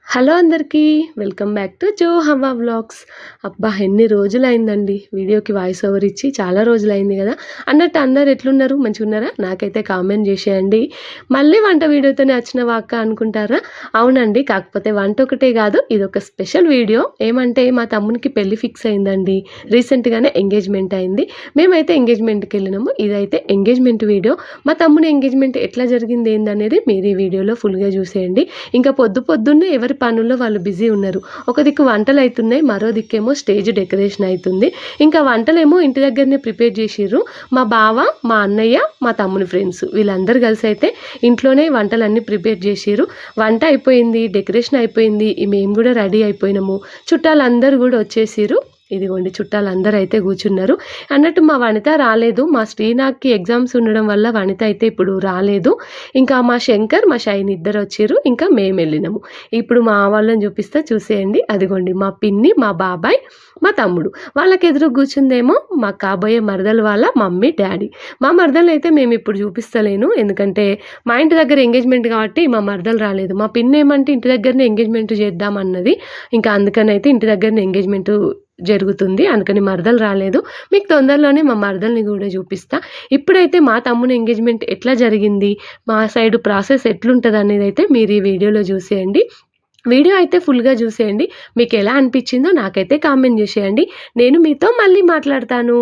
Hello అందరికీ. Welcome back to జో హవా vlogs. అబ్బా! ఎన్ని రోజులైందండి వీడియోకి వాయిస్ ఓవర్ ఇచ్చి. చాలా రోజులైంది గదా! అన్నట్టు అందరూ ఎట్లున్నారు? మంచిగున్నారా? నాకైతే కామెంట్ జేసేయండి. మళ్ళీ వంట వీడియోతోనే వచ్చినవా అక్క అనుకుంటారా? అవునండి. కాకపోతే వంట ఒకటే గాదు, ఇదొక స్పెషల్ వీడియో. ఏమంటే మా తమ్మునికి పెళ్లి ఫిక్స్ అయిందండి. రీసెంట్‌గానే ఎంగేజ్‌మెంట్ అయింది. మేమైతే ఎంగేజ్‌మెంట్‌కెళ్ళినాము. ఇదైతే ఎంగేజ్‌మెంట్ వీడియో. మా తమ్ముని ఎంగేజ్‌మెంట్ ఎట్లా జరిగింది ఏందనేది మీరు ఈ వీడియోలో ఫుల్‌గా జూసేయండి. ఇంకా పొద్దున్నే ఎవరి పనుల్లో వాళ్ళు బిజీ ఉన్నారు. ఒక దిక్కు వంటలైతున్నాయి. మరో దిక్కేమో స్టేజ్ డెకరేషన్ అయితుంది. ఇంకా వంటలేమో ఇంటి దగ్గరనే ప్రిపేర్ చేసిర్రు. మా బావ, మా అన్నయ్య, మా తమ్ముని ఫ్రెండ్స్ వీళ్ళందరూ కలిసైతే ఇంట్లోనే వంటలన్నీ ప్రిపేర్ చేసిర్రు. వంట అయిపోయింది, డెకరేషన్ అయిపోయింది. మేము గూడా రెడీ అయిపోయినాము. చుట్టాలందరూ గూడా వచ్చేసిర్రు. ఇదిగోండి చుట్టాలందరూ అయితే కూర్చున్నారు. అన్నట్టు మా వనిత రాలేదు. మా శ్రీనాథ్‌కి ఎగ్జామ్స్ ఉండడం వల్ల వనిత అయితే ఇప్పుడు రాలేదు. ఇంకా మా శంకర్, మా షైని ఇద్దరొచ్చిర్రు. ఇంకా మేమెళ్ళినాము. ఇప్పుడు మా వాళ్ళని చూపిస్తా చూసేయండి. అదిగోండి మా పిన్ని, మా బాబాయ్, మా తమ్ముడు. వాళ్ళకెదురు కూర్చుందేమో మా కాబోయే మరదలు వాళ్ళ మమ్మీ, డ్యాడీ. మా మరదలనైతే మేమిప్పుడు చూపిస్తలేను. ఎందుకంటే మా ఇంటి దగ్గర ఎంగేజ్‌మెంట్ కాబట్టి మా మరదలు రాలేదు. మా పిన్నేమంటే ఇంటి దగ్గరనే ఎంగేజ్‌మెంట్ చేద్దామన్నది. ఇంకా అందుకనైతే ఇంటి దగ్గరనే ఎంగేజ్‌మెంట్ జరుగుతుంది. అందుకని మరదలు రాలేదు. మీకు తొందరలోనే మా మరదల్ని గూడా చూపిస్తా. ఇప్పుడైతే మా తమ్ముని ఎంగేజ్‌మెంట్ ఎట్లా జరిగింది, మా సైడు ప్రాసెస్ ఎట్లుంటదనేదైతే మీరు ఈ వీడియోలో చూసేయండి. వీడియో అయితే ఫుల్‌గా చూసేయండి. మీకెలా అనిపిచ్చిందో నాకైతే కామెంట్ జేసేయండి. నేను మీతో మళ్ళీ మాట్లాడతాను.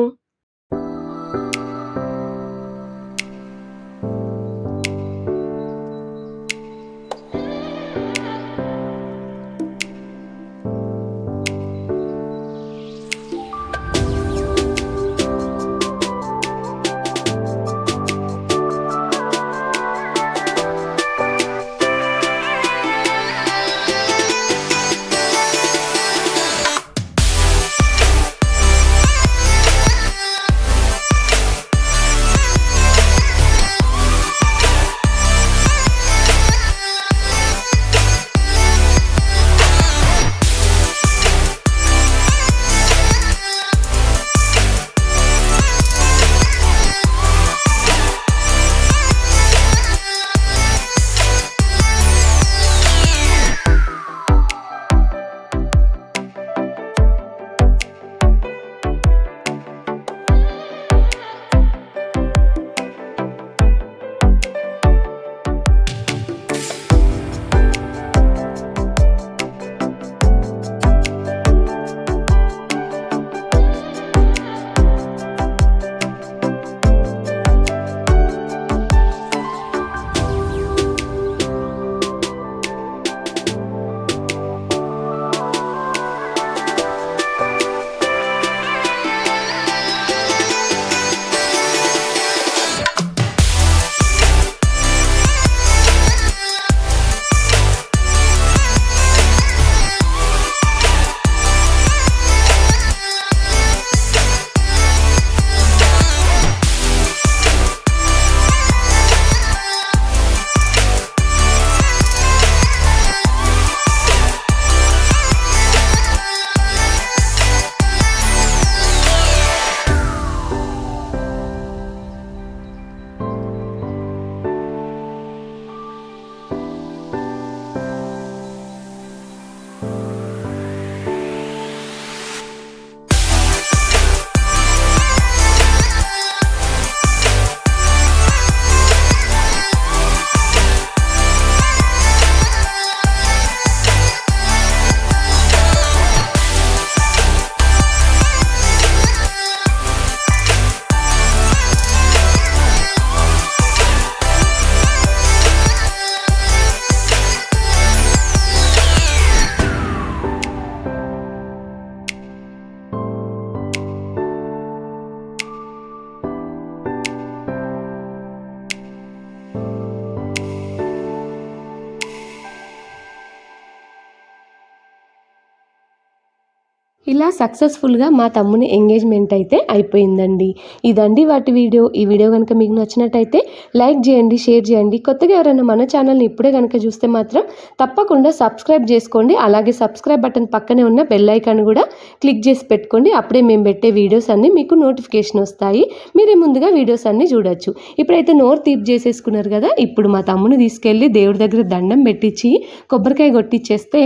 ఇలా సక్సెస్ఫుల్గా మా తమ్ముని ఎంగేజ్మెంట్ అయితే అయిపోయిందండి. ఇదండి వాటి వీడియో. ఈ వీడియో కనుక మీకు నచ్చినట్టయితే లైక్ చేయండి, షేర్ చేయండి. కొత్తగా ఎవరైనా మన ఛానల్ని ఇప్పుడే కనుక చూస్తే మాత్రం తప్పకుండా సబ్స్క్రైబ్ చేసుకోండి. అలాగే సబ్స్క్రైబ్ బటన్ పక్కనే ఉన్న బెల్ ఐకాన్ కూడా క్లిక్ చేసి పెట్టుకోండి. అప్పుడే మేము పెట్టే వీడియోస్ అన్నీ మీకు నోటిఫికేషన్ వస్తాయి. మీరే ముందుగా వీడియోస్ అన్నీ చూడొచ్చు. ఇప్పుడైతే నోరు తీపి చేసేసుకున్నారు కదా, ఇప్పుడు మా తమ్ముని తీసుకెళ్ళి దేవుడి దగ్గర దండం పెట్టించి కొబ్బరికాయ కొట్టించేస్తే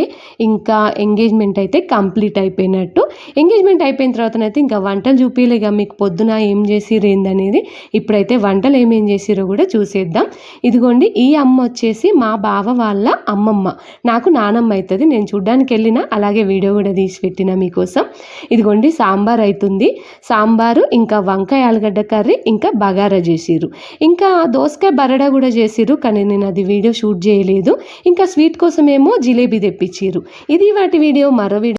ఇంకా ఎంగేజ్మెంట్ అయితే కంప్లీట్ అయిపోయినట్టు. ఎంగేజ్మెంట్ అయిపోయిన తర్వాతనైతే ఇంకా వంటలు చూపిలేగా మీకు పొద్దున ఏం చేసిర్రు ఏందనేది. ఇప్పుడైతే వంటలు ఏమేం చేసిరో కూడా చూసేద్దాం. ఇదిగోండి, ఈ అమ్మ వచ్చేసి మా బావ వాళ్ళ అమ్మమ్మ, నాకు నానమ్మ అవుతుంది. నేను చూడ్డానికి వెళ్ళిన, అలాగే వీడియో కూడా తీసి పెట్టిన మీకోసం. ఇదిగోండి సాంబార్ అవుతుంది. సాంబారు ఇంకా వంకాయ ఆలుగడ్డ కర్రీ ఇంకా బగారా చేసిర్రు. ఇంకా దోసకాయ బరడా కూడా చేసిర్రు, కానీ నేను అది వీడియో షూట్ చేయలేదు. ఇంకా స్వీట్ కోసం ఏమో జిలేబీ తెప్పించిర్రు. ఇది వాటి వీడియో. మరో వీడియో